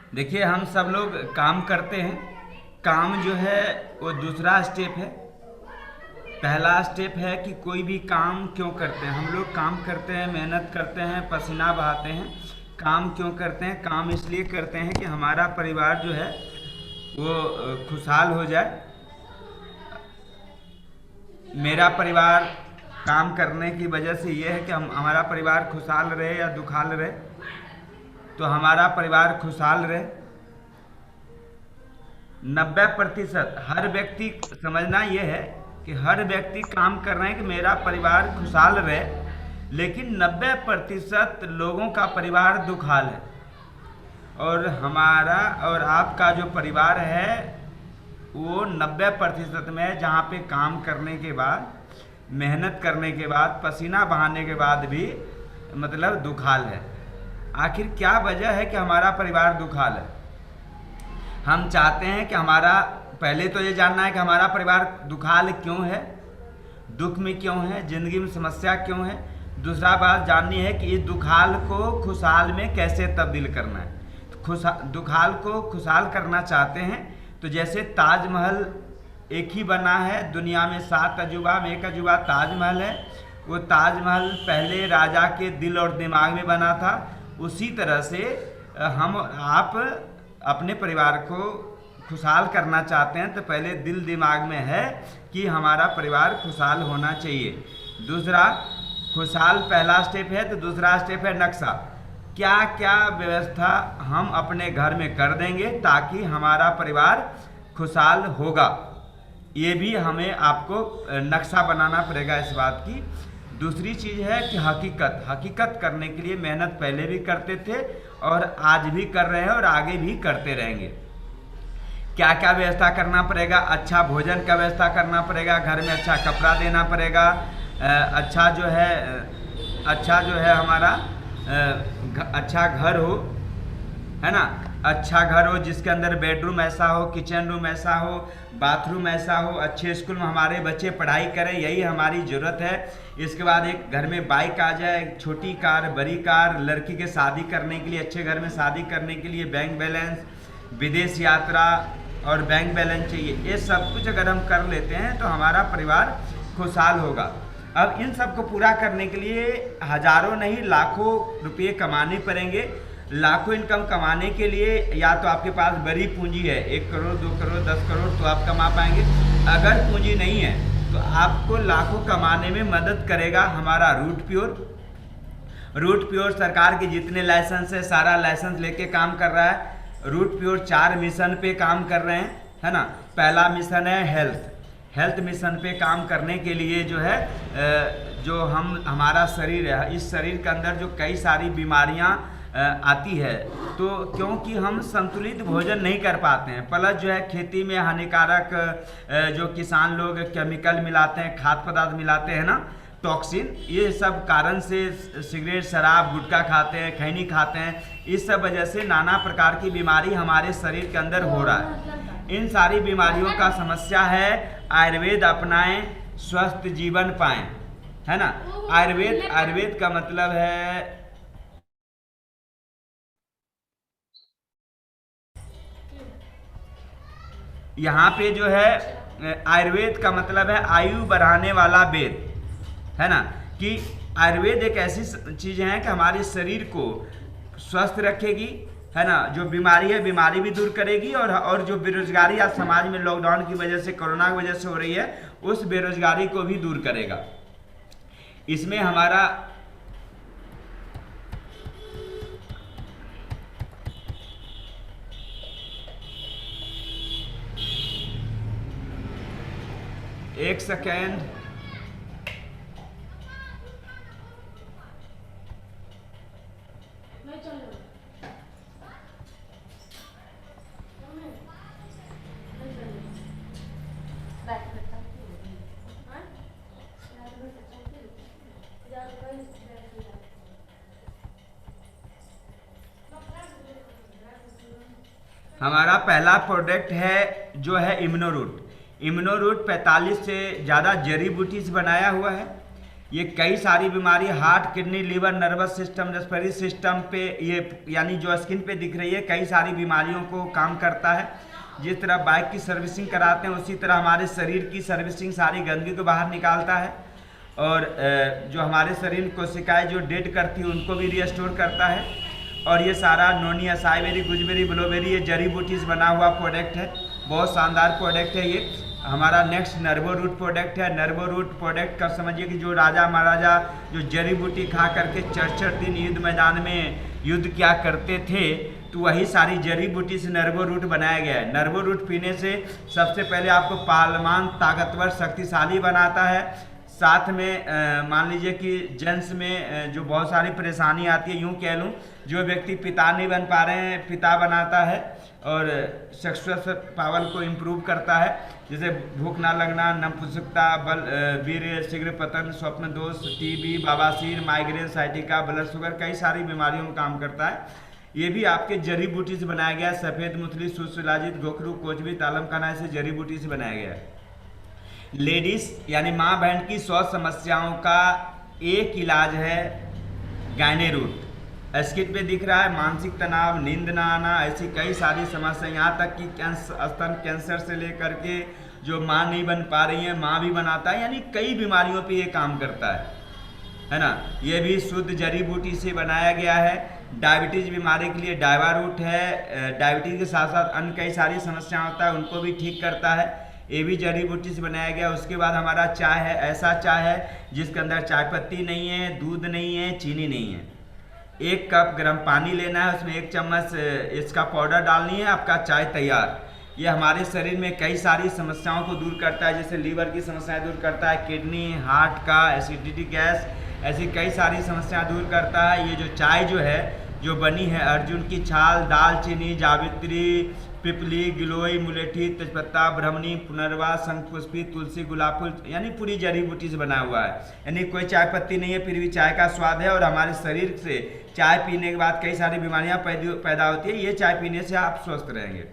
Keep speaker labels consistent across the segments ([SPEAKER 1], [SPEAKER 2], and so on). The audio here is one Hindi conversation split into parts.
[SPEAKER 1] देखिए, हम सब लोग काम करते हैं। काम जो है वो दूसरा स्टेप है। पहला स्टेप है कि कोई भी काम क्यों करते हैं। हम लोग काम करते हैं, मेहनत करते हैं, पसीना बहाते हैं। काम क्यों करते हैं? काम इसलिए करते हैं कि हमारा परिवार जो है वो खुशहाल हो जाए। मेरा परिवार काम करने की वजह से ये है कि हमारा परिवार खुशहाल रहे या दुखहाल रहे। तो हमारा परिवार खुशहाल रहे। 90% हर व्यक्ति समझना ये है कि हर व्यक्ति काम कर रहे हैं कि मेरा परिवार खुशहाल रहे, लेकिन 90% लोगों का परिवार दुखहाल है। और हमारा और आपका जो परिवार है वो 90% में है, जहाँ पे काम करने के बाद, मेहनत करने के बाद, पसीना बहाने के बाद भी मतलब दुखहाल है। आखिर क्या वजह है कि हमारा परिवार दुखहाल है? हम चाहते हैं कि पहले तो ये जानना है कि हमारा परिवार दुखहाल क्यों है, दुख में क्यों है, जिंदगी में समस्या क्यों है। दूसरा बात जाननी है कि इस दुखहाल को खुशहाल में कैसे तब्दील करना है। तो दुखहाल को खुशहाल करना चाहते हैं तो जैसे ताजमहल एक ही बना है दुनिया में, 7 अजूबा में एक अजूबा ताजमहल है। वो ताजमहल पहले राजा के दिल और दिमाग में बना था। उसी तरह से हम आप अपने परिवार को खुशहाल करना चाहते हैं तो पहले दिल दिमाग में है कि हमारा परिवार खुशहाल होना चाहिए। दूसरा, खुशहाल पहला स्टेप है, तो दूसरा स्टेप है नक्शा। क्या क्या व्यवस्था हम अपने घर में कर देंगे ताकि हमारा परिवार खुशहाल होगा, ये भी हमें आपको नक्शा बनाना पड़ेगा इस बात की। दूसरी चीज़ है कि हकीकत करने के लिए मेहनत पहले भी करते थे और आज भी कर रहे हैं और आगे भी करते रहेंगे। क्या क्या व्यवस्था करना पड़ेगा? अच्छा भोजन का व्यवस्था करना पड़ेगा, घर में अच्छा कपड़ा देना पड़ेगा, अच्छा जो है हमारा अच्छा घर हो, है ना, अच्छा घर हो जिसके अंदर बेडरूम ऐसा हो, किचन रूम ऐसा हो, बाथरूम ऐसा हो, अच्छे स्कूल में हमारे बच्चे पढ़ाई करें, यही हमारी ज़रूरत है। इसके बाद एक घर में बाइक आ जाए, छोटी कार, बड़ी कार, लड़की के शादी करने के लिए, अच्छे घर में शादी करने के लिए बैंक बैलेंस, विदेश यात्रा और बैंक बैलेंस चाहिए। ये सब कुछ अगर हम कर लेते हैं तो हमारा परिवार खुशहाल होगा। अब इन सब को पूरा करने के लिए हजारों नहीं लाखों रुपये कमाने पड़ेंगे। लाखों इनकम कमाने के लिए या तो आपके पास बड़ी पूंजी है, 1 करोड़ 2 करोड़ 10 करोड़, तो आप कमा पाएंगे। अगर पूंजी नहीं है तो आपको लाखों कमाने में मदद करेगा हमारा रूट प्योर सरकार के जितने लाइसेंस है सारा लाइसेंस लेके काम कर रहा है। रूट प्योर 4 मिशन पे काम कर रहे हैं, है ना। पहला मिशन है हेल्थ मिशन पे काम करने के लिए जो है जो हमारा शरीर है, इस शरीर के अंदर जो कई सारी बीमारियां आती है, तो क्योंकि हम संतुलित भोजन नहीं कर पाते हैं, प्लस जो है खेती में हानिकारक जो किसान लोग केमिकल मिलाते हैं, खाद्य पदार्थ मिलाते हैं ना, टॉक्सिन, ये सब कारण से सिगरेट शराब गुटखा खाते हैं, खैनी खाते हैं, इस सब वजह से नाना प्रकार की बीमारी हमारे शरीर के अंदर हो रहा है। इन सारी बीमारियों का समस्या है, आयुर्वेद अपनाएं, स्वस्थ जीवन पाएं, है ना। आयुर्वेद का मतलब है, यहाँ पे जो है आयुर्वेद का मतलब है आयु बढ़ाने वाला वेद, है ना। कि आयुर्वेद एक ऐसी चीज़ है कि हमारे शरीर को स्वस्थ रखेगी, है ना। जो बीमारी है बीमारी भी दूर करेगी और जो बेरोजगारी आज समाज में लॉकडाउन की वजह से, कोरोना की वजह से हो रही है, उस बेरोजगारी को भी दूर करेगा। इसमें हमारा एक सेकेंड, हमारा पहला प्रोडक्ट है जो है इम्यूनोरूट। इम्यूनोरूट 45 से ज़्यादा जड़ी बूटी से बनाया हुआ है। ये कई सारी बीमारी heart, kidney, liver, nervous system, respiratory system पे, ये यानी जो स्किन पे दिख रही है, कई सारी बीमारियों को काम करता है। जिस तरह बाइक की सर्विसिंग कराते हैं उसी तरह हमारे शरीर की सर्विसिंग सारी गंदगी को बाहर निकालता है, और जो हमारे शरीर कोशिकाएं जो डेड करती है उनको भी रिस्टोर करता है। और ये सारा नोनी, असाईबेरी, गुजबेरी, ब्लूबेरी, ये जड़ी बूटी से बना हुआ प्रोडक्ट है, बहुत शानदार प्रोडक्ट है। ये हमारा नेक्स्ट नर्वो रूट प्रोडक्ट है। नर्वो रूट प्रोडक्ट का समझिए कि जो राजा महाराजा जो जड़ी बूटी खा करके 4 दिन युद्ध मैदान में युद्ध क्या करते थे, तो वही सारी जड़ी बूटी से नर्वो रूट बनाया गया है। नर्वो रूट पीने से सबसे पहले आपको पालमान, ताकतवर, शक्तिशाली बनाता है। साथ में मान लीजिए कि जेंट्स में जो बहुत सारी परेशानी आती है, यूँ कह लूँ जो व्यक्ति पिता नहीं बन पा रहे हैं, पिता बनाता है, और सेक्सुअल पावर को इम्प्रूव करता है, जैसे भूख ना लगना, नपुंसकता, बल, वीर्य, शीघ्र पतन, स्वप्न दोष, टीबी, बवासीर, माइग्रेन, साइटिका, ब्लड शुगर, कई सारी बीमारियों में काम करता है। ये भी आपके जड़ी बूटी से बनाया गया है। सफ़ेद मूंगफली, सुशिलाजित, गोखरू, कोचबी, तालम खाना से जड़ी बूटी से बनाया गया है। लेडीज यानी माँ बहन की 100 समस्याओं का एक इलाज है गायने रूट। स्किन पे दिख रहा है, मानसिक तनाव, नींद ना आना, ऐसी कई सारी समस्या, यहाँ तक कि स्तन कैंसर से लेकर के जो माँ नहीं बन पा रही है माँ भी बनाता है, यानी कई बीमारियों पे ये काम करता है ना। ये भी शुद्ध जड़ी बूटी से बनाया गया है। डायबिटीज़ बीमारी के लिए डायवा रूट है। डायबिटीज़ के साथ साथ अन्य कई सारी समस्या होता है उनको भी ठीक करता है, ये भी जड़ी बूटी से बनाया गया। उसके बाद हमारा चाय है, ऐसा चाय है जिसके अंदर चाय पत्ती नहीं है, दूध नहीं है, चीनी नहीं है। 1 कप गर्म पानी लेना है, उसमें 1 चम्मच इसका पाउडर डालनी है, आपका चाय तैयार। ये हमारे शरीर में कई सारी समस्याओं को दूर करता है, जैसे लीवर की समस्याएं दूर करता है, किडनी, हार्ट का, एसिडिटी, गैस, ऐसी कई सारी समस्याएं दूर करता है। ये जो चाय जो है जो बनी है अर्जुन की छाल, दालचीनी, जावित्री, पिपली, गिलोई, मुलेठी, तेजपत्ता, ब्रह्मणी, पुनर्वा, शंखपुष्पी, तुलसी, गुलाब फूल, यानी पूरी जड़ी बूटी से बना हुआ है। यानी कोई चाय पत्ती नहीं है, फिर भी चाय का स्वाद है, और हमारे शरीर से चाय पीने के बाद कई सारी बीमारियां पैदा होती है। ये चाय पीने से आप स्वस्थ रहेंगे।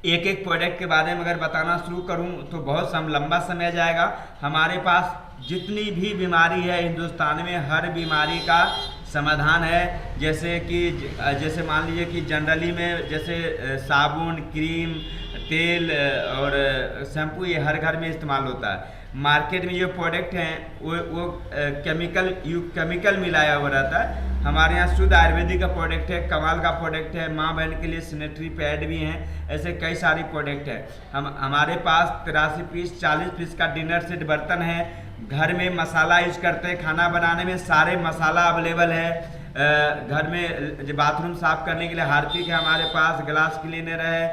[SPEAKER 1] एक एक प्रोडक्ट के बारे में अगर बताना शुरू करूं तो बहुत लंबा समय जाएगा। हमारे पास जितनी भी बीमारी है हिंदुस्तान में, हर बीमारी का समाधान है। जैसे मान लीजिए कि जनरली में जैसे साबुन, क्रीम, तेल और शैम्पू ये हर घर में इस्तेमाल होता है। मार्केट में जो प्रोडक्ट हैं वो केमिकल मिलाया हुआ रहता है। हमारे यहाँ शुद्ध आयुर्वेदिक का प्रोडक्ट है, कमाल का प्रोडक्ट है। माँ बहन के लिए सैनिटरी पैड भी हैं, ऐसे कई सारी प्रोडक्ट है। हमारे पास 83 पीस 40 पीस का डिनर सेट बर्तन है। घर में मसाला यूज करते हैं, खाना बनाने में सारे मसाला अवेलेबल है। घर में बाथरूम साफ करने के लिए हार्पिक है हमारे पास, ग्लास क्लीनर है,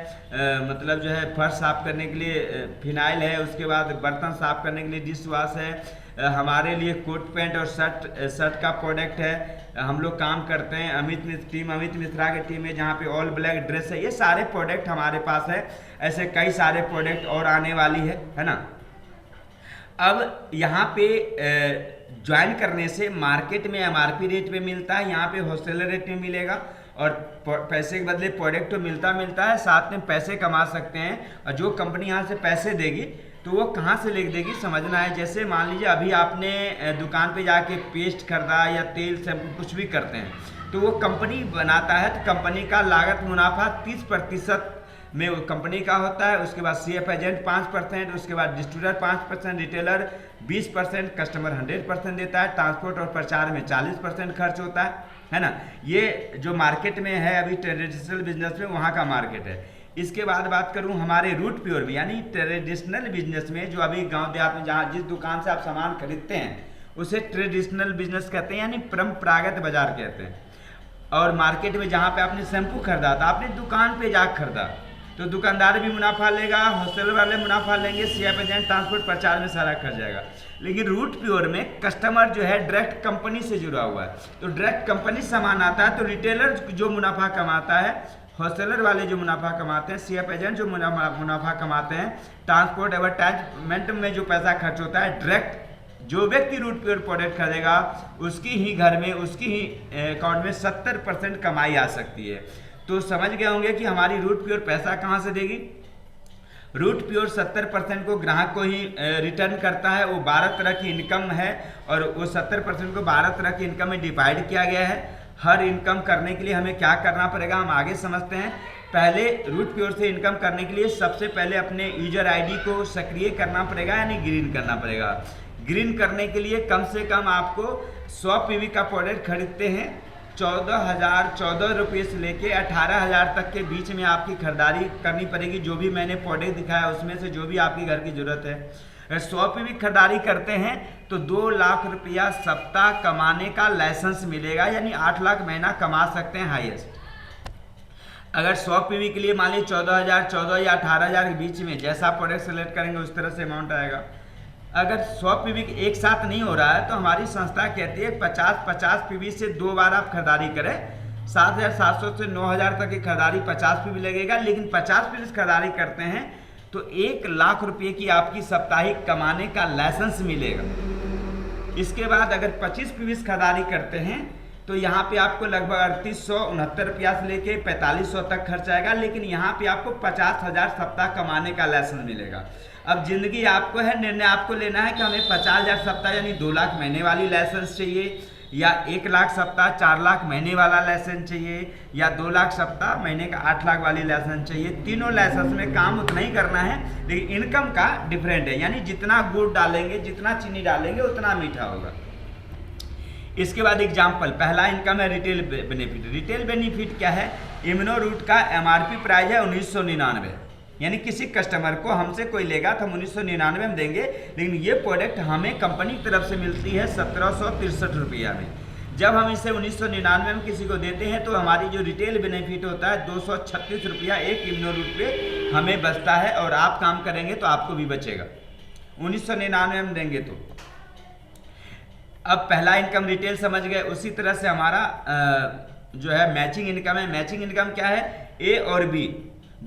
[SPEAKER 1] मतलब जो है फर्श साफ करने के लिए फिनाइल है, उसके बाद बर्तन साफ करने के लिए डिश वॉश है। हमारे लिए कोट पैंट और शर्ट का प्रोडक्ट है। हम लोग काम करते हैं अमित मिश्रा की टीम में, जहाँ पे ऑल ब्लैक ड्रेस है। ये सारे प्रोडक्ट हमारे पास है, ऐसे कई सारे प्रोडक्ट और आने वाली है ना। अब यहाँ पे ज्वाइन करने से मार्केट में MRP रेट पे मिलता है, यहाँ पे होलसेलर रेट में मिलेगा, और पैसे के बदले प्रोडक्ट तो मिलता है, साथ में पैसे कमा सकते हैं। और जो कंपनी यहाँ से पैसे देगी तो वो कहाँ से ले देगी समझना है। जैसे मान लीजिए अभी आपने दुकान पे जाके पेस्ट खरीदा या तेल शैम्पू कुछ भी करते हैं, तो वो कंपनी बनाता है, तो कंपनी का लागत मुनाफा 30% में वो कंपनी का होता है। उसके बाद CF एजेंट 5%, उसके बाद डिस्ट्रीब्यूटर 5%, रिटेलर 20%, कस्टमर 100% देता है। ट्रांसपोर्ट और प्रचार में 40% खर्च होता है ना। ये जो मार्केट में है अभी ट्रेडिशनल बिजनेस में, वहाँ का मार्केट है। इसके बाद बात करूँ हमारे रूट प्योर में, यानी ट्रेडिशनल बिजनेस में, जो अभी गाँव देहात में जहाँ जिस दुकान से आप सामान खरीदते हैं उसे ट्रेडिशनल बिजनेस कहते हैं, यानी परंपरागत बाजार कहते हैं। और मार्केट में जहाँ पे आपने शैम्पू खरीदा था, आपने दुकान पे जाकर खरीदा, तो दुकानदार भी मुनाफा लेगा, होलसेलर वाले मुनाफा लेंगे, CF एजेंट, ट्रांसपोर्ट, प्रचार में सारा खर्च जाएगा। लेकिन रूट प्योर में कस्टमर जो है डायरेक्ट कंपनी से जुड़ा हुआ है, तो डायरेक्ट कंपनी सामान आता है, तो रिटेलर जो मुनाफा कमाता है, होलसेलर वाले जो मुनाफा कमाते हैं, CF एजेंट जो मुनाफा कमाते हैं, ट्रांसपोर्ट एडवर्टाइजमेंट में जो पैसा खर्च होता है, डायरेक्ट जो व्यक्ति रूट प्योर प्रोडक्ट खरीदेगा उसकी ही घर में, उसकी ही अकाउंट में 70% कमाई आ सकती है। तो समझ गए होंगे कि हमारी रूट प्योर पैसा कहाँ से देगी। रूट प्योर 70% को ग्राहक को ही रिटर्न करता है। वो 12 तरह की इनकम है और वो 70% को 12 तरह की इनकम में डिवाइड किया गया है। हर इनकम करने के लिए हमें क्या करना पड़ेगा, हम आगे समझते हैं। पहले रूट प्योर से इनकम करने के लिए सबसे पहले अपने यूजर आईडी को सक्रिय करना पड़ेगा, यानी ग्रीन करना पड़ेगा। ग्रीन करने के लिए कम से कम आपको 100 पीवी का प्रोडक्ट खरीदते हैं 14 रुपये से लेके 18,000 तक के बीच में आपकी खरीदारी करनी पड़ेगी। जो भी मैंने प्रोडक्ट दिखाया उसमें से जो भी आपकी घर की जरूरत है, अगर 100 पीवी खरीदारी करते हैं तो 2 लाख रुपया सप्ताह कमाने का लाइसेंस मिलेगा, यानी 8 लाख महीना कमा सकते हैं हाईएस्ट। अगर 100 पीवी के लिए मान लीजिए 14 या 18,000 के बीच में जैसा प्रोडक्ट सेलेक्ट करेंगे उस तरह से अमाउंट आएगा। अगर 100 पीवी एक साथ नहीं हो रहा है तो हमारी संस्था कहती है 50 पीवी से 2 बार आप खरीदारी करें। 7,700 से 9,000 तक की खरीदारी 50 पीवी लगेगा, लेकिन 50 पीवी खरीदारी करते हैं तो 1 लाख रुपये की आपकी साप्ताहिक कमाने का लाइसेंस मिलेगा। इसके बाद अगर 25 पीवी खरीदारी करते हैं तो यहाँ पे आपको लगभग 3869 रुपया से लेके 4500 तक खर्च आएगा, लेकिन यहाँ पे आपको 50,000 सप्ताह कमाने का लाइसेंस मिलेगा। अब जिंदगी आपको है, निर्णय आपको लेना है कि हमें 50,000 सप्ताह यानी 2 लाख महीने वाली लाइसेंस चाहिए, या 1 लाख सप्ताह 4 लाख महीने वाला लाइसेंस चाहिए, या 2 लाख सप्ताह महीने का 8 लाख वाली लाइसेंस चाहिए। तीनों लाइसेंस में काम उतना ही करना है, लेकिन इनकम का डिफरेंट है, यानी जितना गुड़ डालेंगे, जितना चीनी डालेंगे उतना मीठा होगा। इसके बाद एग्जाम्पल, पहला इनकम है रिटेल बेनिफिट। रिटेल बेनिफिट क्या है? इम्यूनो रूट का MRP प्राइस है 1999, यानी किसी कस्टमर को हमसे कोई लेगा तो हम 1999 में देंगे, लेकिन ये प्रोडक्ट हमें कंपनी की तरफ से मिलती है 1763 रुपया में। जब हम इसे 1999 में किसी को देते हैं तो हमारी जो रिटेल बेनिफिट होता है 236 रुपया एक इम्यूनो रूट पे हमें बचता है, और आप काम करेंगे तो आपको भी बचेगा 1999 में देंगे तो। अब पहला इनकम रिटेल समझ गए। उसी तरह से हमारा जो है मैचिंग इनकम है। मैचिंग इनकम क्या है? ए और बी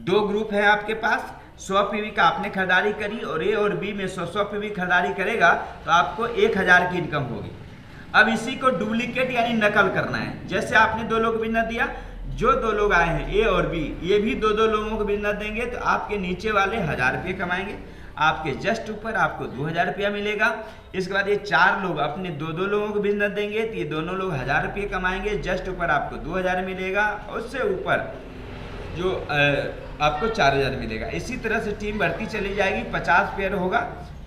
[SPEAKER 1] 2 ग्रुप है आपके पास, 100 पीवी का आपने खरीदारी करी और ए और बी में 100 पीवी खरीदारी करेगा तो आपको 1000 की इनकम होगी। अब इसी को डुप्लीकेट यानी नकल करना है। जैसे आपने 2 लोग बिजनेस दिया, जो 2 लोग आए हैं ए और बी, ये भी 2 लोगों को बिजनेस देंगे तो आपके नीचे वाले 1000 रुपये कमाएंगे, आपके जस्ट ऊपर आपको 2000 रुपया मिलेगा। इसके बाद ये 4 लोग अपने 2 लोगों को बिजनेस देंगे तो ये दोनों लोग 1000 रुपये कमाएंगे, जस्ट ऊपर आपको 2000 मिलेगा, उससे ऊपर जो आपको 4000 मिलेगा। इसी तरह से टीम बढ़ती चली जाएगी। 50 पेयर होगा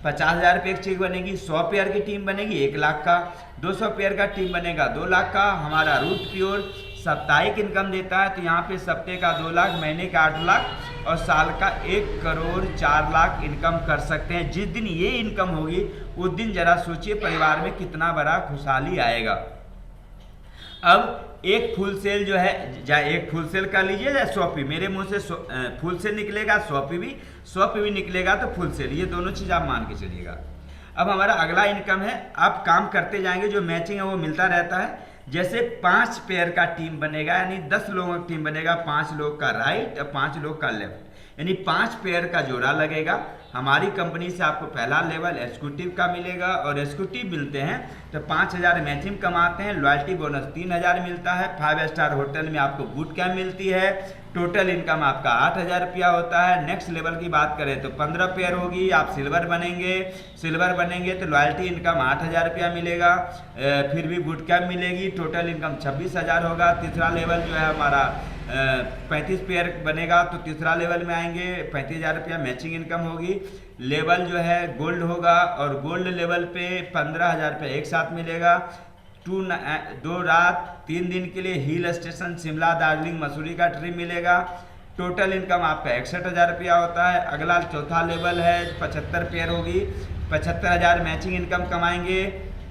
[SPEAKER 1] 50,000 रुपये की चेक बनेगी, 100 पेयर की टीम बनेगी 1 लाख का, 200 पेयर का टीम बनेगा 2 लाख का। हमारा रूट प्योर साप्ताहिक इनकम देता है तो यहाँ पे सप्ताह का 2 लाख, महीने का 8 लाख और साल का 1 करोड़ 4 लाख इनकम कर सकते हैं। जिस दिन ये इनकम होगी उस दिन जरा सोचिए परिवार में कितना बड़ा खुशहाली आएगा। अब एक फुल सेल जो है, चाहे एक फुल सेल कर लीजिए या 100 पीवी, मेरे मुंह से फुल सेल निकलेगा 100 पीवी निकलेगा तो फुल सेल, ये दोनों चीज़ आप मान के चलिएगा। अब हमारा अगला इनकम है, आप काम करते जाएंगे, जो मैचिंग है वो मिलता रहता है। जैसे 5 पेयर का टीम बनेगा, यानी 10 लोगों का टीम बनेगा, 5 लोग का राइट और 5 लोग का लेफ्ट, यानी 5 पेयर का जोड़ा लगेगा। हमारी कंपनी से आपको पहला लेवल एग्जीक्यूटिव का मिलेगा, और एग्जीक्यूटिव मिलते हैं तो 5000 मैचिंग कमाते हैं, लॉयल्टी बोनस 3000 मिलता है, 5 स्टार होटल में आपको बूट कैम्प मिलती है, टोटल इनकम आपका 8000 रुपया होता है। नेक्स्ट लेवल की बात करें तो 15 पेयर होगी, आप सिल्वर बनेंगे तो लॉयल्टी इनकम 8000 रुपया मिलेगा, फिर भी बूट कैम्प मिलेगी, टोटल इनकम 26,000 होगा। तीसरा लेवल जो है हमारा 35 पेयर बनेगा तो तीसरा लेवल में आएंगे, 35,000 रुपया मैचिंग इनकम होगी। लेवल जो है गोल्ड होगा, और गोल्ड लेवल पे 15,000 रुपया एक साथ मिलेगा। 2 रात 3 दिन के लिए हिल स्टेशन शिमला, दार्जिलिंग, मसूरी का ट्रिप मिलेगा। टोटल इनकम आपका 61,000 रुपया होता है। अगला चौथा लेवल है 75 पेयर होगी, 75,000 मैचिंग इनकम कमाएंगे।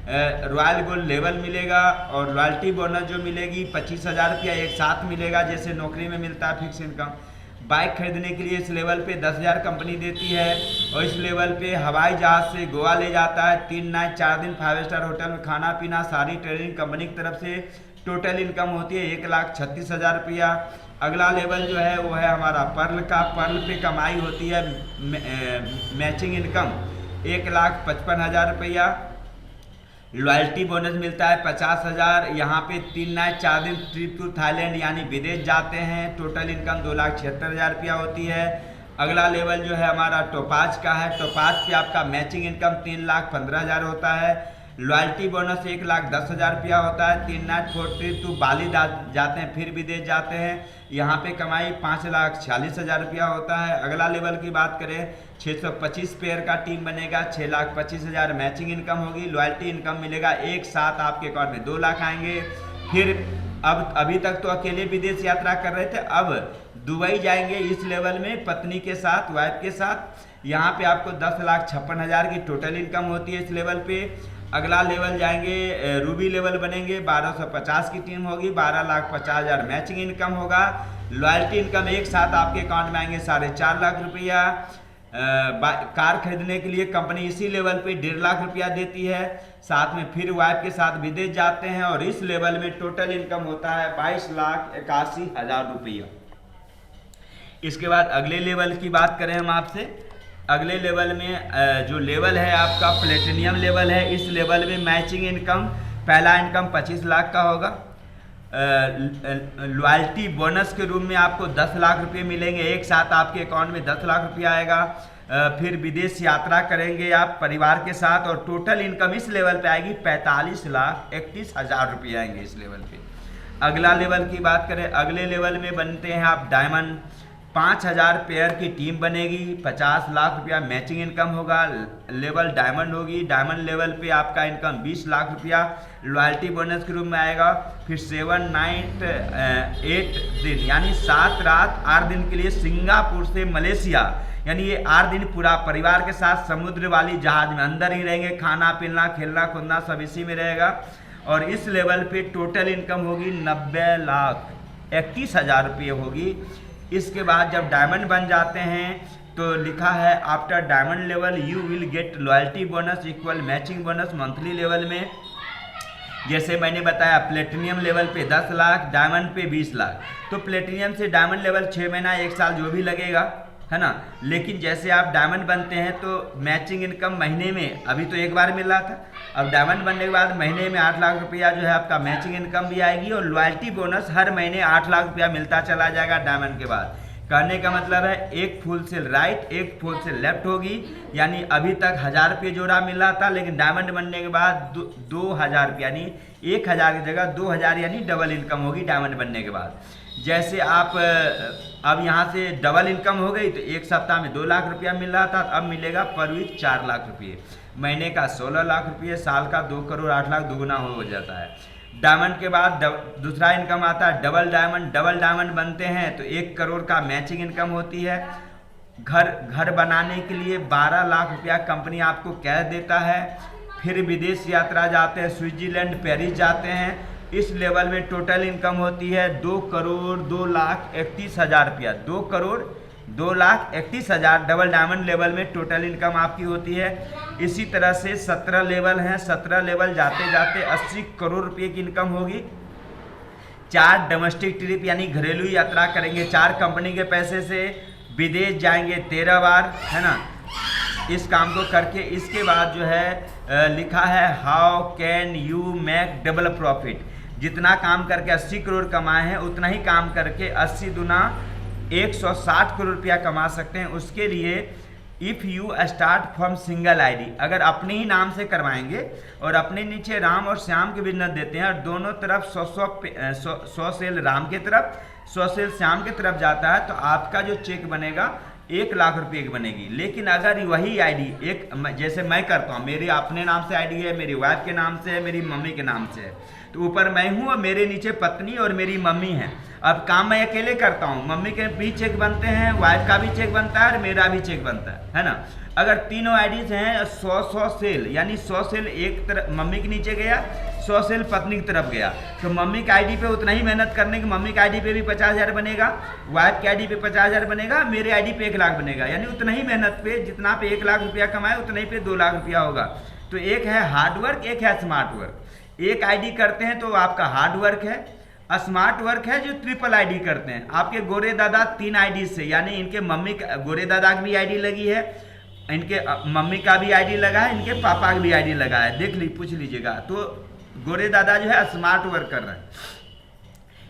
[SPEAKER 1] रॉयल गोल्ड लेवल मिलेगा, और रॉयल्टी बोनस जो मिलेगी 25,000 रुपया एक साथ मिलेगा, जैसे नौकरी में मिलता है फिक्स इनकम। बाइक खरीदने के लिए इस लेवल पे 10,000 कंपनी देती है, और इस लेवल पे हवाई जहाज से गोवा ले जाता है, 3 नाइट 4 दिन 5 स्टार होटल में खाना पीना सारी ट्रेनिंग कंपनी की तरफ से। टोटल इनकम होती है 1,36,000 रुपया। अगला लेवल जो है वो है हमारा पर्ल का। पर्ल पे कमाई होती है मैचिंग इनकम 1,55,000 रुपया। लॉयल्टी बोनस मिलता है 50,000। यहाँ पे 3 नाइट 4 दिन ट्रिप टू थाईलैंड यानी विदेश जाते हैं, टोटल इनकम 2,76,000 रुपया होती है। अगला लेवल जो है हमारा टोपाज का है। टोपाज पे आपका मैचिंग इनकम 3,15,000 होता है। लॉयल्टी बोनस 1,10,000 रुपया होता है। 3 नाइट 4 ट्रिप टू बाली जाते हैं, फिर विदेश जाते हैं, यहाँ पे कमाई 5,46,000 रुपया होता है। अगला लेवल की बात करें 625 पेयर का टीम बनेगा, 6,25,000 मैचिंग इनकम होगी। लॉयल्टी इनकम मिलेगा, एक साथ आपके अकाउंट में 2 लाख आएंगे। फिर अब अभी तक तो अकेले विदेश यात्रा कर रहे थे, अब दुबई जाएंगे इस लेवल में पत्नी के साथ, वाइफ के साथ। यहाँ पे आपको 10,56,000 की टोटल इनकम होती है इस लेवल पे। अगला लेवल जाएंगे, रूबी लेवल बनेंगे, 1250 की टीम होगी, 12,50,000 मैचिंग इनकम होगा। लॉयल्टी इनकम एक साथ आपके अकाउंट में आएंगे 4.5 लाख रुपया। कार खरीदने के लिए कंपनी इसी लेवल पे 1.5 लाख रुपया देती है। साथ में फिर वाइफ के साथ विदेश जाते हैं और इस लेवल में टोटल इनकम होता है 22,81,000 रुपया। इसके बाद अगले लेवल की बात करें हम आपसे, अगले लेवल में जो लेवल है आपका प्लेटिनियम लेवल है। इस लेवल में मैचिंग इनकम, पहला इनकम 25 लाख का होगा। लॉयल्टी बोनस के रूप में आपको 10 लाख रुपये मिलेंगे, एक साथ आपके अकाउंट में 10 लाख रुपया आएगा। फिर विदेश यात्रा करेंगे आप परिवार के साथ और टोटल इनकम इस लेवल पे आएगी 45,31,000 रुपये आएंगे इस लेवल पे। अगला लेवल की बात करें, अगले लेवल में बनते हैं आप डायमंड। 5,000 पेयर की टीम बनेगी, 50 लाख रुपया मैचिंग इनकम होगा। लेवल डायमंड होगी, डायमंड लेवल पे आपका इनकम 20 लाख रुपया लॉयल्टी बोनस के रूप में आएगा। फिर 7 नाइट 8 दिन यानी 7 रात 8 दिन के लिए सिंगापुर से मलेशिया, यानी ये 8 दिन पूरा परिवार के साथ समुद्र वाली जहाज में अंदर ही रहेंगे, खाना पीना खेलना कूदना सब इसी में रहेगा। और इस लेवल पे टोटल इनकम होगी 90,31,000 रुपये होगी। इसके बाद जब डायमंड बन जाते हैं तो लिखा है after diamond level you will get loyalty bonus equal matching bonus monthly level में। जैसे मैंने बताया प्लेटिनियम लेवल पे 10 लाख, डायमंड पे 20 लाख। तो प्लेटिनियम से डायमंड लेवल 6 महीना 1 साल जो भी लगेगा, है ना। लेकिन जैसे आप डायमंड बनते हैं तो मैचिंग इनकम महीने में, अभी तो एक बार मिल रहा था, अब डायमंड बनने के बाद महीने में 8 लाख रुपया जो है आपका मैचिंग इनकम भी आएगी और लॉयल्टी बोनस हर महीने 8 लाख रुपया मिलता चला जाएगा डायमंड के बाद। कहने का मतलब है एक फुल सेल राइट एक फुल सेल लेफ्ट होगी, यानी अभी तक 1,000 रुपये जोड़ा मिल रहा था, लेकिन डायमंड बनने के बाद 2,000 रुपये यानी 1,000 की जगह 2,000 यानी डबल इनकम होगी डायमंड बनने के बाद। जैसे आप अब यहाँ से डबल इनकम हो गई तो एक सप्ताह में 2 लाख रुपया मिल रहा था, अब मिलेगा पर वीक 4 लाख रुपये, महीने का 16 लाख रुपये, साल का 2 करोड़ 8 लाख, दुगुना हो जाता है। डायमंड के बाद दूसरा इनकम आता है डबल डायमंड। डबल डायमंड बनते हैं तो 1 करोड़ का मैचिंग इनकम होती है। घर बनाने के लिए 12 लाख रुपया कंपनी आपको कैश देता है। फिर विदेश यात्रा जाते हैं, स्विट्जरलैंड पेरिस जाते हैं, इस लेवल में टोटल इनकम होती है 2,02,31,000 रुपया। 2,02,31,000 डबल डायमंड लेवल में टोटल इनकम आपकी होती है। इसी तरह से 17 लेवल हैं, 17 लेवल जाते जाते 80 करोड़ रुपये की इनकम होगी। 4 डोमेस्टिक ट्रिप यानी घरेलू यात्रा करेंगे 4 कंपनी के पैसे से, विदेश जाएंगे 13 बार, है ना। इस काम को करके इसके बाद जो है लिखा है how can you make double profit. जितना काम करके 80 करोड़ कमाए हैं उतना ही काम करके 80 दुना 160 करोड़ रुपया कमा सकते हैं। उसके लिए if you start from single ID, अगर अपने ही नाम से करवाएंगे और अपने नीचे राम और श्याम के बिजनेस देते हैं और दोनों तरफ 100 सेल राम के तरफ 100 सेल श्याम के तरफ जाता है तो आपका जो चेक बनेगा 1 लाख रुपये की बनेगी। लेकिन अगर वही आईडी एक जैसे मैं करता हूँ, मेरे अपने नाम से आईडी है, मेरी वाइफ के नाम से है, मेरी मम्मी के नाम से है, तो ऊपर मैं हूँ और मेरे नीचे पत्नी और मेरी मम्मी है। अब काम मैं अकेले करता हूँ, मम्मी के भी चेक बनते हैं, वाइफ का भी चेक बनता है और मेरा भी चेक बनता है ना। अगर तीनों आईडीज हैं 100 सेल यानी 100 सेल एक तरफ मम्मी के नीचे गया, 100 सेल पत्नी की तरफ गया, तो मम्मी के आईडी पे उतना ही मेहनत करने की, मम्मी के आईडी पे भी 50,000 बनेगा, वाइफ के आईडी पे 50,000 बनेगा, मेरे आईडी पे 1 लाख बनेगा, यानी उतना ही मेहनत पे जितना पे 1 लाख रुपया कमाए उतना ही पे 2 लाख रुपया होगा। तो एक है हार्ड वर्क, एक है स्मार्ट वर्क। एक आईडी करते हैं तो आपका हार्ड वर्क है, स्मार्ट वर्क है जो ट्रिपल आईडी करते हैं। आपके गोरे दादा 3 आईडी से, यानी इनके मम्मी गोरे दादा की भी आईडी लगी है, इनके मम्मी का भी आईडी लगा है, इनके पापा का भी आईडी लगा है, पूछ लीजिएगा। तो गोरे दादा जो है स्मार्ट वर्क कर रहे हैं।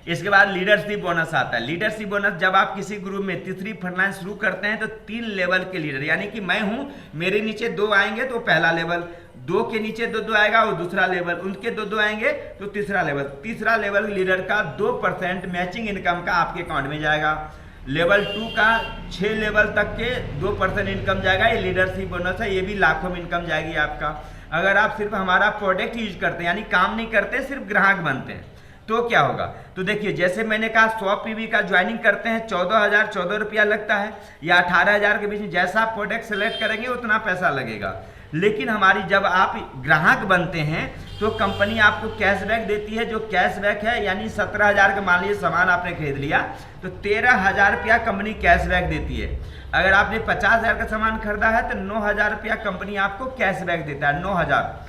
[SPEAKER 1] इसके बाद लीडरशिप बोनस आता है। लीडरशिप बोनस जब आप किसी ग्रुप में तीसरी फ्रंटलाइन शुरू करते हैं तो 3 लेवल के लीडर, यानी कि मैं हूं, मेरे नीचे 2 आएंगे तो पहला लेवल, 2 के नीचे 2 आएगा वो दूसरा लेवल, उनके 2 आएंगे तो तीसरा लेवल। तीसरा लेवल लीडर का 2% मैचिंग इनकम का आपके अकाउंट में जाएगा। लेवल 2 का 6 लेवल तक के 2% इनकम जाएगा। ये लीडरशिप बोनस है, ये भी लाखों में इनकम जाएगी आपका। अगर आप सिर्फ हमारा प्रोडक्ट यूज करते हैं, यानी काम नहीं करते, सिर्फ ग्राहक बनते हैं, तो क्या होगा? तो देखिए, जैसे मैंने कहा 100 पीवी का ज्वाइनिंग करते हैं 14 रुपया लगता है, या 18,000 के बीच में। जैसा आप प्रोडक्ट सेलेक्ट करेंगे उतना पैसा लगेगा। लेकिन हमारी जब आप ग्राहक बनते हैं तो कंपनी आपको कैशबैक देती है। जो कैशबैक है, यानी 17,000 का मान लीजिए सामान आपने खरीद लिया तो 13,000 रुपया कंपनी कैशबैक देती है। अगर आपने 50,000 का सामान खरीदा है तो 9,000 रुपया कंपनी आपको कैशबैक देता है। 9,000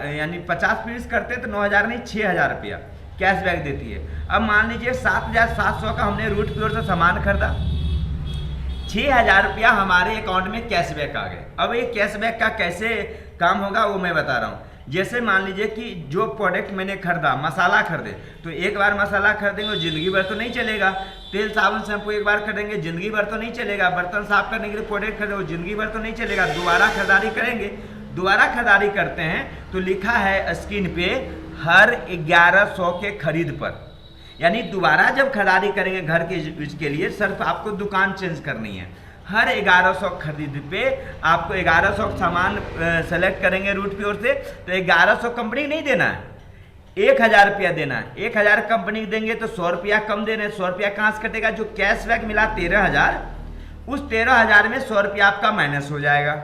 [SPEAKER 1] यानी 50 पीस करते तो 9,000 नहीं 6,000 रुपया कैशबैक देती है। अब मान लीजिए 7,700 का हमने रूट प्योर से सामान खरीदा, 6,000 रुपया हमारे अकाउंट में कैशबैक आ गए। अब ये कैशबैक का कैसे काम होगा वो मैं बता रहा हूँ। जैसे मान लीजिए कि जो प्रोडक्ट मैंने खरीदा, मसाला खरीदे, तो एक बार मसाला खरीदेंगे वो जिंदगी भर तो नहीं चलेगा। तेल साबुन शैम्पू एक बार खरीदेंगे, जिंदगी भर तो नहीं चलेगा। बर्तन साफ करने के लिए प्रोडक्ट खरीदे, वो जिंदगी भर तो नहीं चलेगा। दोबारा खरीदारी करेंगे, दोबारा खरीदारी करते हैं तो लिखा है स्क्रीन पे हर 1100 के खरीद पर, यानी दोबारा जब खरीदारी करेंगे घर के यूज के लिए, सिर्फ आपको दुकान चेंज करनी है। हर 1100 खरीद पे आपको 1100 सामान सेलेक्ट करेंगे रूट प्योर से, तो 1100 कंपनी नहीं देना है, 1,000 रुपया देना है। 1,000 कंपनी देंगे तो 100 रुपया कम देना है। 100 रुपया कहाँ से कटेगा? जो कैशबैक मिला 13,000, उस 13,000 में 100 रुपया आपका माइनस हो जाएगा,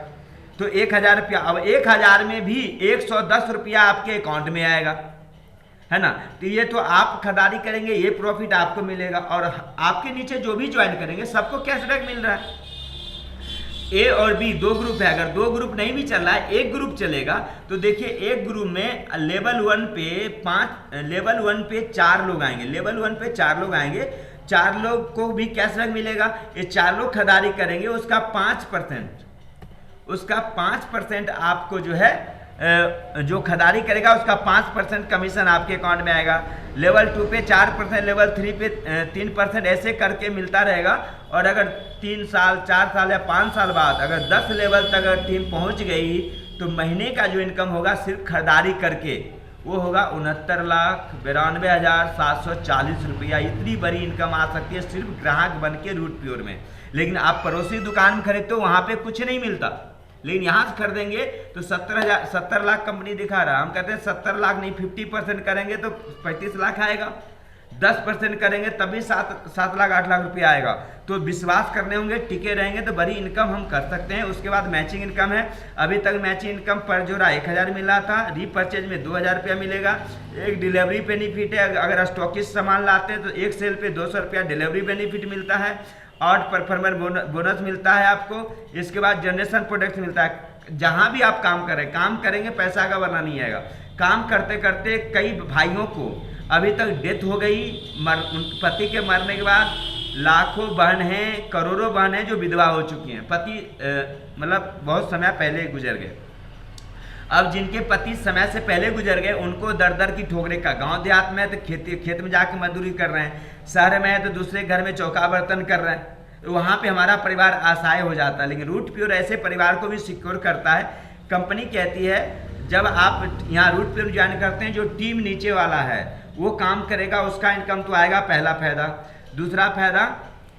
[SPEAKER 1] तो 1,000 रुपया। अब 1,000 में भी 110 रुपया आपके अकाउंट में आएगा, है ना। तो ये तो आप खरीदारी करेंगे, ये प्रॉफिट आपको मिलेगा, और आपके नीचे जो भी ज्वाइन करेंगे सबको कैशबैक मिल रहा है। ए और बी 2 ग्रुप है, अगर 2 ग्रुप नहीं भी चल रहा है, एक ग्रुप चलेगा, तो देखिए एक ग्रुप में लेवल 1 पे 4 लोग आएंगे। लेवल 1 पे 4 लोग आएंगे, 4 लोग को भी कैशबैक मिलेगा। ये 4 लोग खरीदारी करेंगे, उसका 5% आपको जो है जो खरीदारी करेगा उसका 5% कमीशन आपके अकाउंट में आएगा। लेवल 2 पे 4%, लेवल 3 पे 3%, ऐसे करके मिलता रहेगा। और अगर 3 साल 4 साल या 5 साल बाद अगर 10 लेवल तक अगर टीम पहुंच गई तो महीने का जो इनकम होगा सिर्फ खरीदारी करके वो होगा 69,92,740 रुपया। इतनी बड़ी इनकम आ सकती है सिर्फ ग्राहक बन के रूट प्योर में। लेकिन आप पड़ोसी दुकान में खरीदते हो वहाँ पे कुछ नहीं मिलता, लेकिन यहाँ से खरीदेंगे तो 70 लाख कंपनी दिखा रहा है। हम कहते हैं 70 लाख नहीं, 50% करेंगे तो 35 लाख आएगा, 10% करेंगे तब भी 7 लाख 8 लाख रुपया आएगा। तो विश्वास करने होंगे, टिके रहेंगे तो बड़ी इनकम हम कर सकते हैं। उसके बाद मैचिंग इनकम है। अभी तक मैचिंग इनकम पर जोड़ा 1,000 मिला था, रीपर्चेज में 2,000 रुपया मिलेगा। एक डिलीवरी बेनिफिट है, अगर स्टॉकिस्ट सामान लाते हैं तो एक सेल पे 200 रुपया डिलीवरी बेनिफिट मिलता है। और परफॉर्मर बोनस मिलता है आपको। इसके बाद जनरेशन प्रोडक्ट मिलता है। जहाँ भी आप काम करेंगे पैसा का वरना नहीं आएगा। काम करते करते कई भाइयों को अभी तक डेथ हो गई, पति के मरने के बाद लाखों बहन हैं, करोड़ों बहन हैं जो विधवा हो चुकी हैं। पति मतलब बहुत समय पहले गुजर गए। अब जिनके पति समय से पहले गुजर गए उनको दर दर की ठोकरे का, गांव देहात में तो खेत में जाके मजदूरी कर रहे हैं, शहर में है तो दूसरे घर में चौका बर्तन कर रहे हैं, तो वहाँ पे हमारा परिवार असहाय हो जाता है। लेकिन रूट प्योर ऐसे परिवार को भी सिक्योर करता है। कंपनी कहती है जब आप यहाँ रूट प्योर ज्वाइन करते हैं, जो टीम नीचे वाला है वो काम करेगा, उसका इनकम तो आएगा, पहला फायदा। दूसरा फायदा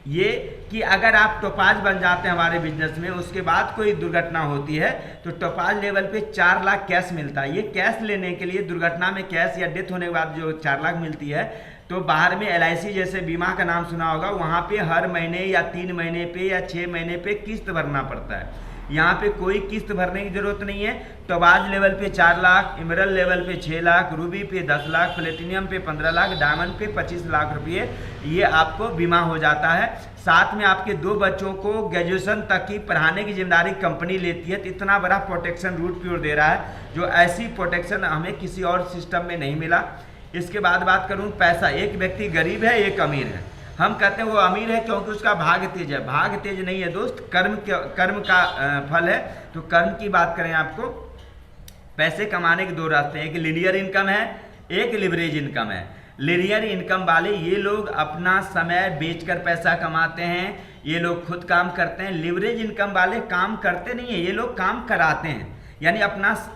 [SPEAKER 1] ये कि अगर आप टोपाज बन जाते हैं हमारे बिजनेस में, उसके बाद कोई दुर्घटना होती है तो टोपाज लेवल पे 4 लाख कैश मिलता है। ये कैश लेने के लिए दुर्घटना में कैश या डेथ होने के बाद जो 4 लाख मिलती है, तो बाहर में LIC जैसे बीमा का नाम सुना होगा, वहाँ पे हर महीने या 3 महीने पे या 6 महीने पे किस्त भरना पड़ता है। यहाँ पे कोई किस्त भरने की जरूरत नहीं है। टोबाज लेवल पे 4 लाख, इमरल लेवल पे 6 लाख, रूबी पे 10 लाख, प्लेटिनियम पे 15 लाख, डायमंड पे 25 लाख रुपये ये आपको बीमा हो जाता है। साथ में आपके 2 बच्चों को ग्रेजुएशन तक की पढ़ाने की जिम्मेदारी कंपनी लेती है। तो इतना बड़ा प्रोटेक्शन रूट प्योर दे रहा है, जो ऐसी प्रोटेक्शन हमें किसी और सिस्टम में नहीं मिला। इसके बाद बात करूँ पैसा, एक व्यक्ति गरीब है, एक अमीर है। हम कहते हैं वो अमीर है क्योंकि उसका भाग तेज है। भाग तेज नहीं है दोस्त, कर्म का फल है। तो कर्म की बात करें आपको, पैसे कमाने के 2 रास्ते हैं, एक लीनियर इनकम है, एक लिवरेज इनकम है। लिनियर इनकम वाले ये लोग अपना समय बेचकर पैसा कमाते हैं, ये लोग खुद काम करते हैं। लिवरेज इनकम वाले काम करते नहीं है, ये लोग काम कराते हैं, यानी अपना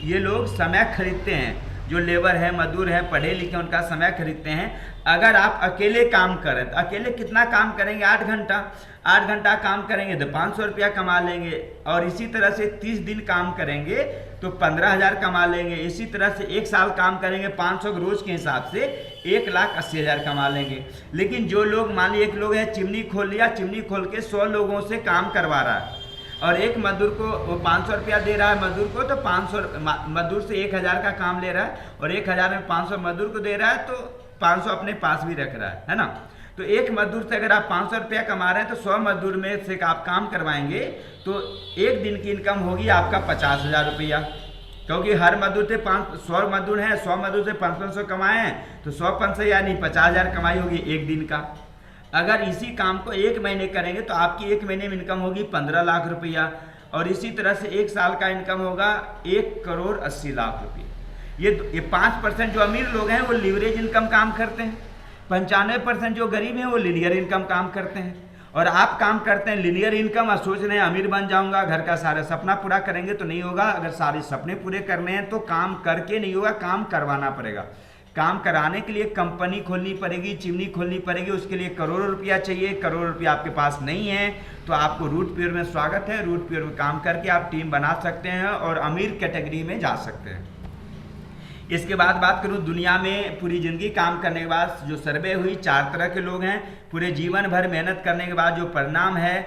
[SPEAKER 1] ये लोग समय खरीदते हैं। जो लेबर है, मजदूर है, पढ़े लिखे, उनका समय खरीदते हैं। अगर आप अकेले काम करें तो अकेले कितना काम करेंगे? 8 घंटा। 8 घंटा काम करेंगे तो 500 रुपया कमा लेंगे, और इसी तरह से 30 दिन काम करेंगे तो 15,000 कमा लेंगे। इसी तरह से 1 साल काम करेंगे 500 रोज के हिसाब से 1,80,000 कमा लेंगे। लेकिन जो लोग, मान लीजिए एक लोग है, चिमनी खोल लिया, चिमनी खोल के 100 लोगों से काम करवा रहा है, और एक मजदूर को वो 500 रुपया दे रहा है मजदूर को, तो 500 मजदूर से 1,000 का काम ले रहा है, और 1,000 में 500 मजदूर को दे रहा है, तो 500 अपने पास भी रख रहा है ना। तो एक मजदूर से अगर आप 500 रुपया कमा रहे हैं तो 100 मजदूर में से आप काम करवाएंगे तो एक दिन की इनकम होगी आपका 50,000 रुपया, क्योंकि हर मजदूर से 100 मजदूर हैं, 100 मजदूर से 500 कमाए हैं, तो 100 500 यानी 50,000 कमाई होगी एक दिन का। अगर इसी काम को 1 महीने करेंगे तो आपकी 1 महीने में इनकम होगी 15 लाख रुपया, और इसी तरह से 1 साल का इनकम होगा 1,80,00,000 रुपये। ये 5% जो अमीर लोग हैं वो लिवरेज इनकम काम करते हैं, 95% जो गरीब हैं वो लिनियर इनकम काम करते हैं। और आप काम करते हैं लिनियर इनकम और सोच रहे हैं अमीर बन जाऊंगा, घर का सारा सपना पूरा करेंगे, तो नहीं होगा। अगर सारे सपने पूरे करने हैं तो काम करके नहीं होगा, काम करवाना पड़ेगा। काम कराने के लिए कंपनी खोलनी पड़ेगी, चिमनी खोलनी पड़ेगी, उसके लिए करोड़ों रुपया चाहिए। करोड़ों रुपया आपके पास नहीं है तो आपको रूटप्योर में स्वागत है। रूटप्योर में काम करके आप टीम बना सकते हैं और अमीर कैटेगरी में जा सकते हैं। इसके बाद बात करूं, दुनिया में पूरी ज़िंदगी काम करने के बाद जो सर्वे हुई, 4 तरह के लोग हैं। पूरे जीवन भर मेहनत करने के बाद जो परिणाम है,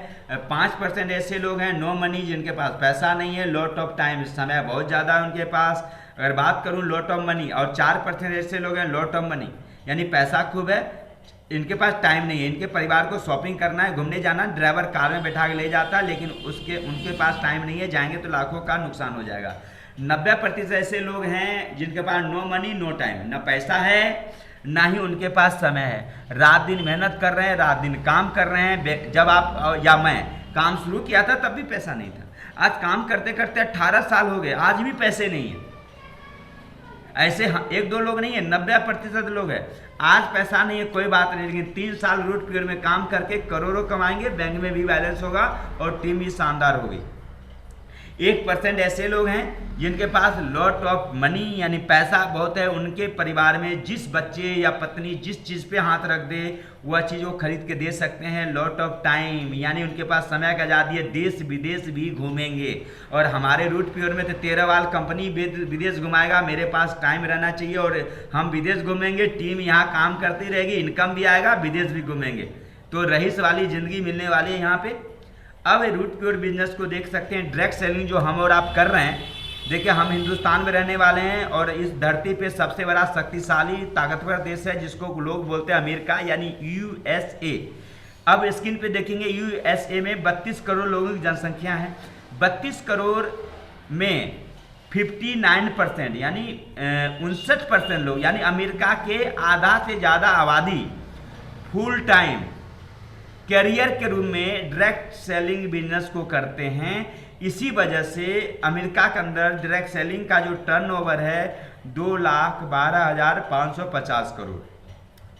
[SPEAKER 1] 5% ऐसे लोग हैं नो मनी, जिनके पास पैसा नहीं है, लॉट ऑफ टाइम, समय बहुत ज़्यादा है उनके पास। अगर बात करूं लॉट ऑफ मनी, और 4% ऐसे लोग हैं लॉट ऑफ मनी, यानी पैसा खूब है, इनके पास टाइम नहीं है। इनके परिवार को शॉपिंग करना है, घूमने जाना, ड्राइवर कार में बैठा के ले जाता है, लेकिन उनके पास टाइम नहीं है, जाएंगे तो लाखों का नुकसान हो जाएगा। 90% ऐसे लोग हैं जिनके पास नो मनी नो टाइम, ना पैसा है ना ही उनके पास समय है। रात दिन मेहनत कर रहे हैं, रात दिन काम कर रहे हैं। जब आप या मैं काम शुरू किया था तब भी पैसा नहीं था, आज काम करते करते 18 साल हो गए, आज भी पैसे नहीं है। ऐसे 1-2 लोग नहीं है, 90% लोग है, आज पैसा नहीं है, कोई बात नहीं, लेकिन 3 साल रूटप्योर में काम करके करोड़ों कमाएंगे, बैंक में भी बैलेंस होगा और टीम भी शानदार होगी। 1% ऐसे लोग हैं जिनके पास लॉट ऑफ मनी यानी पैसा बहुत है, उनके परिवार में जिस बच्चे या पत्नी जिस चीज़ पे हाथ रख दे वह चीज़ वो खरीद के दे सकते हैं। लॉट ऑफ टाइम यानी उनके पास समय का आज़ादी है, देश विदेश भी घूमेंगे। और हमारे रूटप्योर में तो 13 वाल कंपनी विदेश घुमाएगा, मेरे पास टाइम रहना चाहिए और हम विदेश घूमेंगे, टीम यहाँ काम करती रहेगी, इनकम भी आएगा, विदेश भी घूमेंगे, तो रईस वाली ज़िंदगी मिलने वाली है यहाँ पे। अब रूटप्योर बिजनेस को देख सकते हैं, डायरेक्ट सेलिंग जो हम और आप कर रहे हैं। देखिए हम हिंदुस्तान में रहने वाले हैं और इस धरती पे सबसे बड़ा शक्तिशाली ताकतवर देश है जिसको लोग बोलते हैं अमेरिका यानी USA। अब स्क्रीन पे देखेंगे USA में 32 करोड़ लोगों की जनसंख्या है। 32 करोड़ में 59% यानी 59% लोग यानी अमेरिका के आधा से ज़्यादा आबादी फुल टाइम कैरियर के रूप में डायरेक्ट सेलिंग बिजनेस को करते हैं। इसी वजह से अमेरिका के अंदर डायरेक्ट सेलिंग का जो टर्नओवर है 2,12,550 करोड़।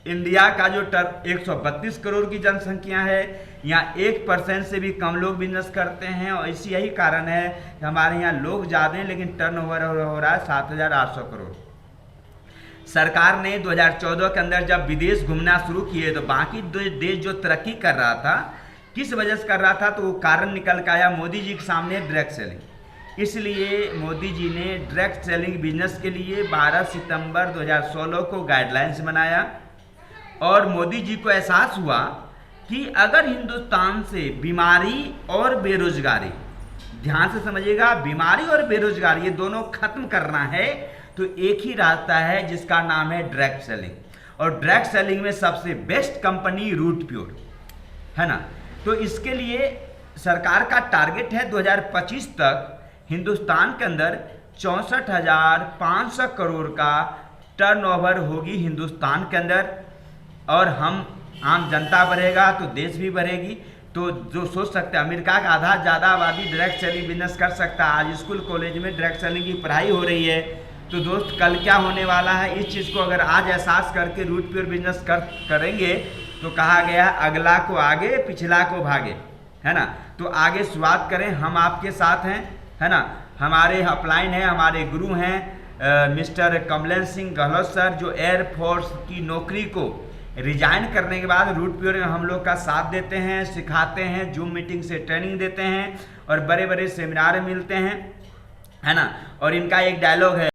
[SPEAKER 1] इंडिया का जो 132 करोड़ की जनसंख्या है, यहाँ 1% से भी कम लोग बिजनेस करते हैं और इसी यही कारण है कि हमारे यहाँ लोग ज़्यादा हैं लेकिन टर्नओवर हो रहा है 7,800 करोड़। सरकार ने 2014 के अंदर जब विदेश घूमना शुरू किए तो बाकी देश जो तरक्की कर रहा था, किस वजह से कर रहा था, तो वो कारण निकल के आया मोदी जी के सामने डायरेक्ट सेलिंग। इसलिए मोदी जी ने डायरेक्ट सेलिंग बिजनेस के लिए 12 सितंबर 2016 को गाइडलाइंस बनाया और मोदी जी को एहसास हुआ कि अगर हिंदुस्तान से बीमारी और बेरोजगारी, ध्यान से समझिएगा, बीमारी और बेरोजगारी ये दोनों खत्म करना है तो एक ही रास्ता है जिसका नाम है डायरेक्ट सेलिंग। और डायरेक्ट सेलिंग में सबसे बेस्ट कंपनी रूटप्योर है ना। तो इसके लिए सरकार का टारगेट है 2025 तक हिंदुस्तान के अंदर 64,500 करोड़ का टर्नओवर होगी हिंदुस्तान के अंदर। और हम आम जनता बढ़ेगा तो देश भी बढ़ेगी। तो जो सोच सकते हैं अमेरिका का आधा ज़्यादा आबादी डायरेक्ट सेलिंग बिजनेस कर सकता है। आज स्कूल कॉलेज में डायरेक्ट सेलिंग की पढ़ाई हो रही है, तो दोस्त कल क्या होने वाला है, इस चीज़ को अगर आज एहसास करके रूट प्योर बिजनेस करेंगे तो कहा गया है अगला को आगे पिछला को भागे, है ना। तो आगे शुरुआत करें, हम आपके साथ हैं, है ना। हमारे अपलाइन हैं, हमारे गुरु हैं मिस्टर कमलेश सिंह गहलोत सर, जो एयरफोर्स की नौकरी को रिजाइन करने के बाद रूट प्योर में हम लोग का साथ देते हैं, सिखाते हैं, जूम मीटिंग से ट्रेनिंग देते हैं और बड़े बड़े सेमिनार मिलते हैं, है ना। और इनका एक डायलॉग है,